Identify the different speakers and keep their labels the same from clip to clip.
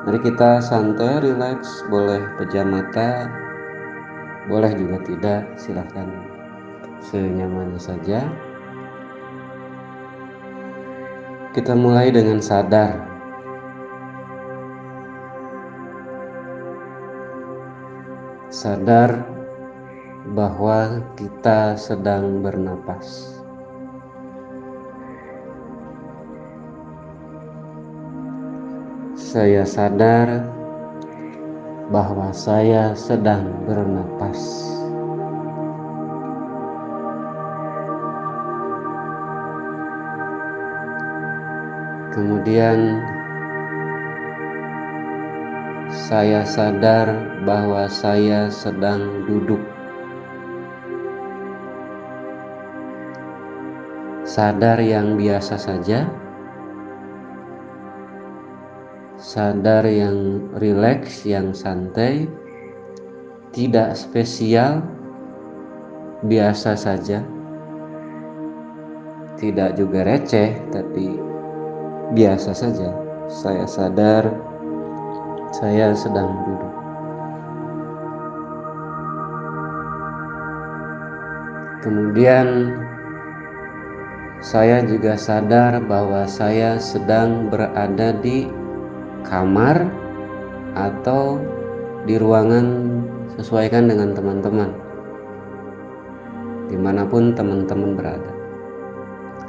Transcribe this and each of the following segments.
Speaker 1: Mari kita santai, rileks, boleh pejam mata, boleh juga tidak, silahkan senyamannya saja. Kita mulai dengan sadar. Sadar bahwa kita sedang bernapas. Saya sadar bahwa saya sedang bernapas. Kemudian saya sadar bahwa saya sedang duduk. Sadar yang biasa saja. Sadar yang rileks, yang santai, tidak spesial, biasa saja. Tidak juga receh, tapi biasa saja. Saya sadar saya sedang duduk. Kemudian saya juga sadar bahwa saya sedang berada di kamar atau di ruangan, sesuaikan dengan teman-teman, dimanapun teman-teman berada.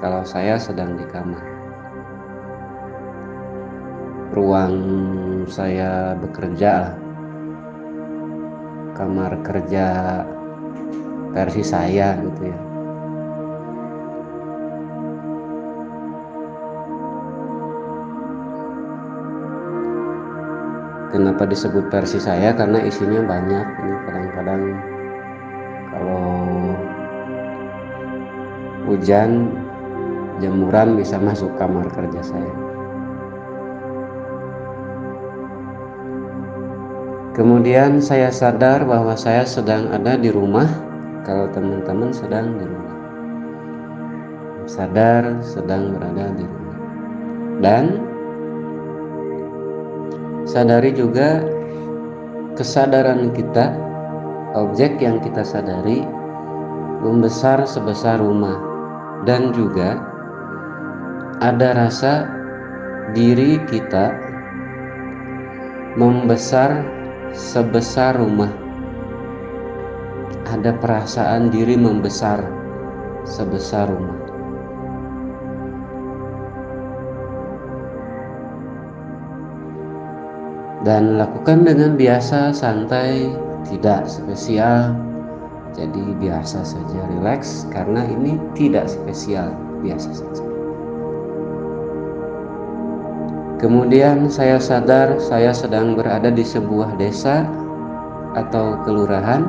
Speaker 1: Kalau saya sedang di kamar, ruang saya bekerja, kamar kerja versi saya gitu ya. Kenapa disebut versi saya? Karena isinya banyak. Ini kadang-kadang kalau hujan, jemuran bisa masuk kamar kerja saya. Kemudian saya sadar bahwa saya sedang ada di rumah, kalau teman-teman sedang di rumah. Sadar sedang berada di rumah. Dan sadari juga kesadaran kita, objek yang kita sadari membesar sebesar rumah. Dan juga ada rasa diri kita membesar sebesar rumah. Ada perasaan diri membesar sebesar rumah. Dan lakukan dengan biasa, santai, tidak spesial. Jadi biasa saja, rileks, karena ini tidak spesial, biasa saja. Kemudian saya sadar saya sedang berada di sebuah desa atau kelurahan.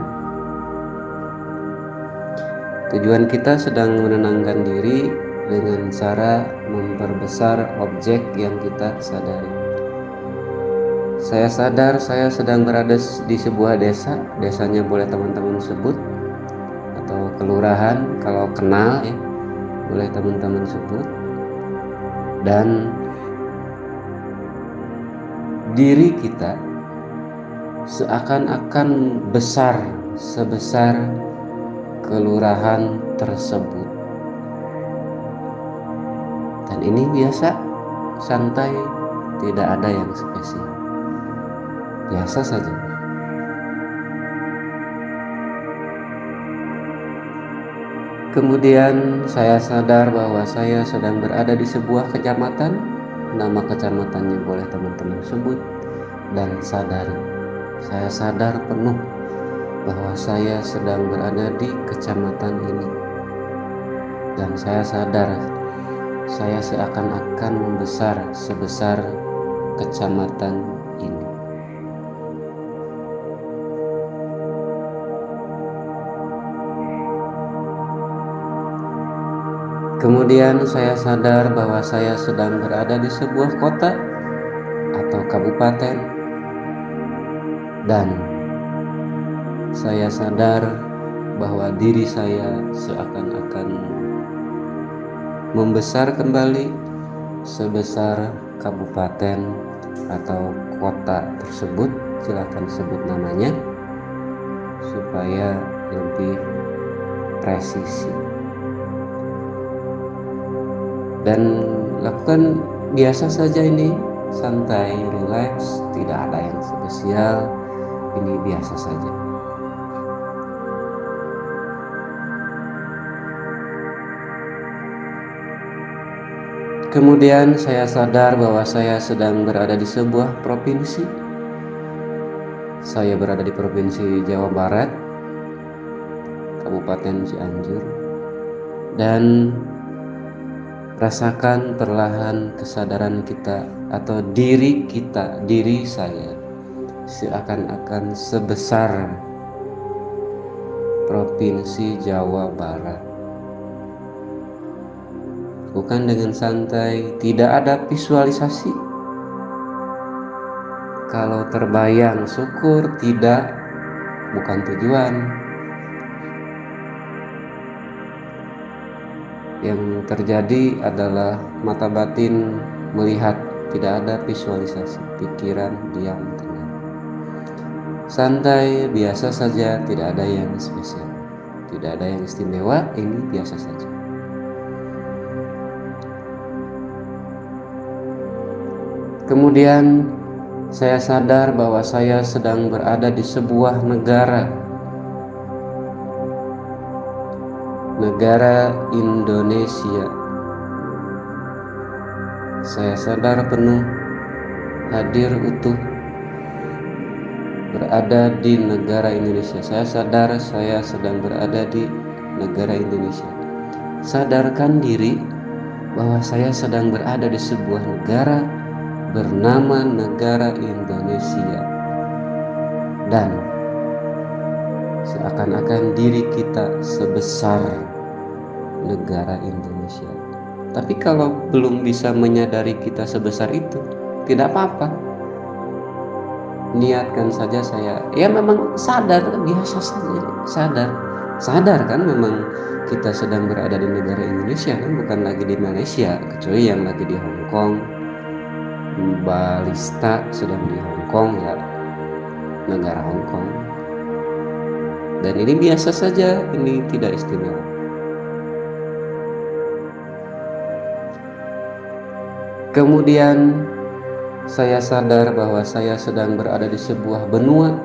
Speaker 1: Tujuan kita sedang menenangkan diri dengan cara memperbesar objek yang kita sadari. Saya sadar saya sedang berada di sebuah desa, desanya boleh teman-teman sebut, atau kelurahan kalau kenal ya, boleh teman-teman sebut. Dan diri kita seakan-akan besar sebesar kelurahan tersebut. Dan ini biasa, santai, tidak ada yang spesial, biasa saja. Kemudian saya sadar bahwa saya sedang berada di sebuah kecamatan, nama kecamatannya boleh teman-teman sebut, dan sadari, saya sadar penuh bahwa saya sedang berada di kecamatan ini. Dan saya sadar saya seakan-akan membesar sebesar kecamatan ini. Kemudian saya sadar bahwa saya sedang berada di sebuah kota atau kabupaten. Dan saya sadar bahwa diri saya seakan-akan membesar kembali sebesar kabupaten atau kota tersebut, silakan sebut namanya supaya lebih presisi. Dan lakukan biasa saja ini, santai, relax, tidak ada yang spesial, ini biasa saja. Kemudian saya sadar bahwa saya sedang berada di sebuah provinsi. Saya berada di Provinsi Jawa Barat, Kabupaten Cianjur. Dan rasakan perlahan kesadaran kita atau diri kita, diri saya seakan-akan sebesar Provinsi Jawa Barat. Bukan dengan santai, tidak ada visualisasi. Kalau terbayang syukur, tidak, bukan tujuan. Yang terjadi adalah mata batin melihat, tidak ada visualisasi, pikiran diam tenang. Santai, biasa saja, tidak ada yang spesial, tidak ada yang istimewa, ini biasa saja. Kemudian saya sadar bahwa saya sedang berada di sebuah negara Indonesia. Saya sadar penuh, hadir utuh, berada di negara Indonesia. Saya sadar saya sedang berada di negara Indonesia. Sadarkan diri bahwa saya sedang berada di sebuah negara bernama negara Indonesia, dan seakan-akan diri kita sebesar negara Indonesia. Tapi kalau belum bisa menyadari kita sebesar itu, tidak apa-apa. Niatkan saja saya, ya memang sadar, biasa saja, sadar kan memang kita sedang berada di negara Indonesia kan, bukan lagi di Malaysia, kecuali yang lagi di Hong Kong. Balista sedang di Hong Kong, ya negara Hong Kong. Dan ini biasa saja, ini tidak istimewa. Kemudian saya sadar bahwa saya sedang berada di sebuah benua,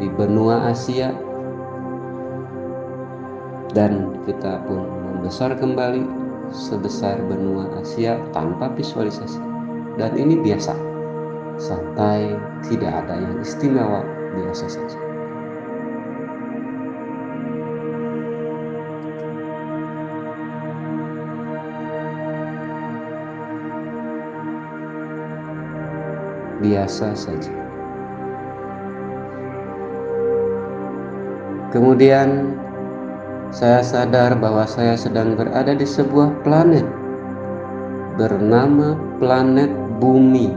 Speaker 1: di benua Asia, dan kita pun membesar kembali sebesar benua Asia tanpa visualisasi. Dan ini biasa, santai, tidak ada yang istimewa, biasa saja. Biasa saja. Kemudian saya sadar bahwa saya sedang berada di sebuah planet bernama planet Bumi.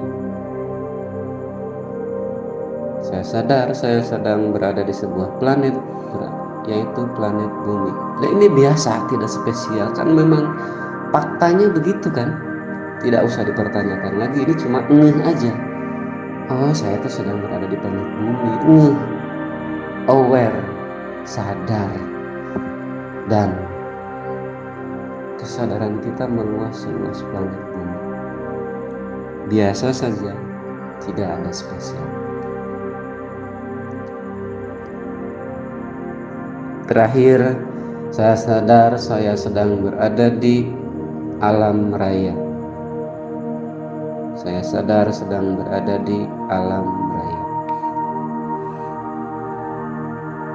Speaker 1: Saya sadar saya sedang berada di sebuah planet, yaitu planet Bumi. Dan ini biasa, tidak spesial, kan memang faktanya begitu kan. Tidak usah dipertanyakan lagi, ini cuma ngeh aja. Oh, saya tuh sedang berada di planet Bumi. Ngeh, aware, sadar. Dan kesadaran kita meluas seluas planet Bumi. Biasa saja, tidak ada spesial. Terakhir, saya sadar saya sedang berada di alam raya. Saya sadar sedang berada di alam raya.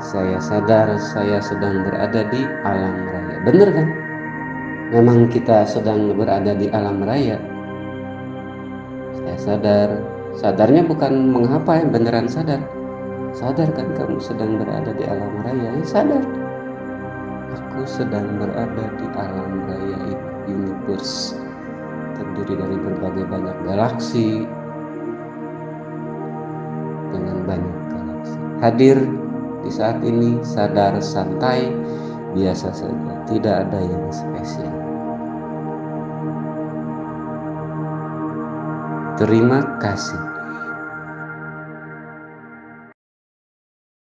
Speaker 1: Saya sadar saya sedang berada di alam raya. Bener kan? Memang kita sedang berada di alam raya. Saya sadar. Sadarnya bukan mengapa, yang beneran sadar. Sadar kan kamu sedang berada di alam raya? Ya sadar. Aku sedang berada di alam raya universe, terdiri dari berbagai banyak galaksi dengan banyak galaksi. Hadir di saat ini, sadar, santai, biasa saja, tidak ada yang spesial. Terima kasih.